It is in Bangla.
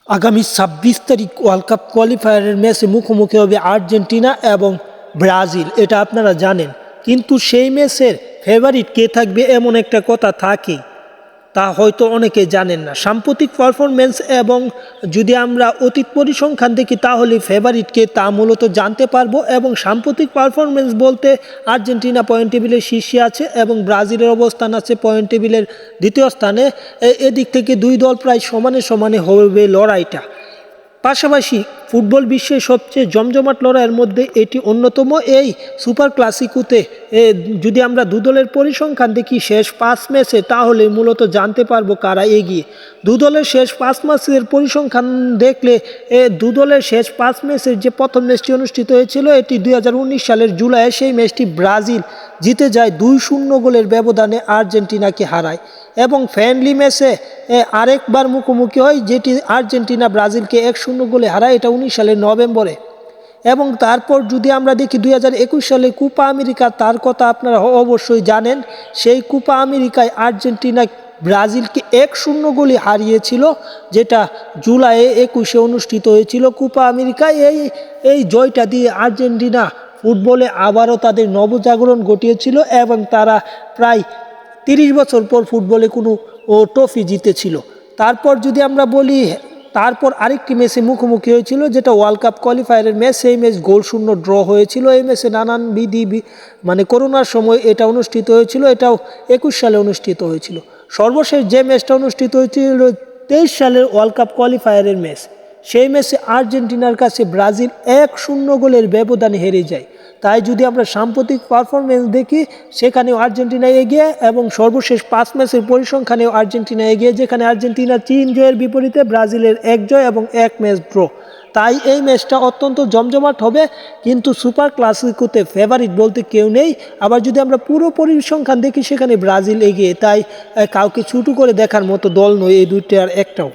আগামী ২৬ তারিখ ওয়ার্ল্ড কাপ কোয়ালিফায়ারের ম্যাচে মুখোমুখি হবে আর্জেন্টিনা এবং ব্রাজিল, এটা আপনারা জানেন। কিন্তু সেই ম্যাচের ফেভারিট কে থাকবে এমন একটা কথা থাকে, তা হয়তো অনেকে জানেন না। সাম্প্রতিক পারফরমেন্স এবং যদি আমরা অতীত পরিসংখ্যান দেখি তাহলে ফেভারিটকে তা মূলত জানতে পারবো। এবং সাম্প্রতিক পারফরমেন্স বলতে আর্জেন্টিনা পয়েন্ট টেবিলের শীর্ষে আছে এবং ব্রাজিলের অবস্থান আছে পয়েন্ট টেবিলের দ্বিতীয় স্থানে। এদিক থেকে দুই দল প্রায় সমানে সমানে হবে লড়াইটা। পাশাপাশি ফুটবল বিশ্বের সবচেয়ে জমজমাট লড়াইয়ের মধ্যে এটি অন্যতম। এই সুপার ক্লাসিকোতে যদি আমরা দু দলের পরিসংখ্যান দেখি শেষ 5 ম্যাচে, তাহলে মূলত জানতে পারবো কারা এগিয়ে। দু দলের শেষ 5 ম্যাচের পরিসংখ্যান দেখলে দু দলের শেষ 5 ম্যাচের যে প্রথম ম্যাচটি অনুষ্ঠিত হয়েছিল এটি 2019 সালের জুলাইয়ে, সেই ম্যাচটি ব্রাজিল জিতে যায় 2-0 গোলের ব্যবধানে আর্জেন্টিনাকে হারায়। এবং ফ্রেন্ডলি ম্যাচে আরেকবার মুখোমুখি হয়, যেটি আর্জেন্টিনা ব্রাজিলকে 1-0 গোলে হারায়, এটা 19 সালের নভেম্বরে। এবং তারপর যদি আমরা দেখি 2021 সালে কোপা আমেরিকা, তার কথা আপনারা অবশ্যই জানেন। সেই কোপা আমেরিকায় আর্জেন্টিনা ব্রাজিলকে 1-0 গোলে হারিয়েছিল, যেটা জুলাই 21-এ অনুষ্ঠিত হয়েছিল কোপা আমেরিকায়। এই জয়টা দিয়ে আর্জেন্টিনা ফুটবলে আবারও তাদের নবজাগরণ ঘটিয়েছিল এবং তারা প্রায় 30 বছর পর ফুটবলে কোনো ট্রফি জিতেছিল। তারপর যদি আমরা বলি, তারপর আরেকটি ম্যাচে মুখোমুখি হয়েছিল যেটা ওয়ার্ল্ড কাপ কোয়ালিফায়ারের ম্যাচ, সেই ম্যাচ গোলশূন্য ড্র হয়েছিল। এই ম্যাচে নানান করোনার সময় এটা অনুষ্ঠিত হয়েছিল, এটাও 21 সালে অনুষ্ঠিত হয়েছিল। সর্বশেষ যে ম্যাচটা অনুষ্ঠিত হয়েছিল 23 সালের ওয়ার্ল্ড কাপ কোয়ালিফায়ারের ম্যাচ, সেই ম্যাচে আর্জেন্টিনার কাছে ব্রাজিল 1-0 গোলের ব্যবধানে হেরে যায়। তাই যদি আমরা সাম্প্রতিক পারফরমেন্স দেখি সেখানেও আর্জেন্টিনা এগিয়ে, এবং সর্বশেষ 5 ম্যাচের পরিসংখ্যানেও আর্জেন্টিনা এগিয়ে, যেখানে আর্জেন্টিনা 3 জয়ের বিপরীতে ব্রাজিলের 1 জয় এবং 1 ম্যাচ ড্র। তাই এই ম্যাচটা অত্যন্ত জমজমাট হবে। কিন্তু সুপার ক্লাসিকোতে ফেভারিট বলতে কেউ নেই। আবার যদি আমরা পুরো পরিসংখ্যান দেখি সেখানে ব্রাজিল এগিয়ে, তাই কাউকে ছোটো করে দেখার মতো দল নয় এই দুইটার একটাও।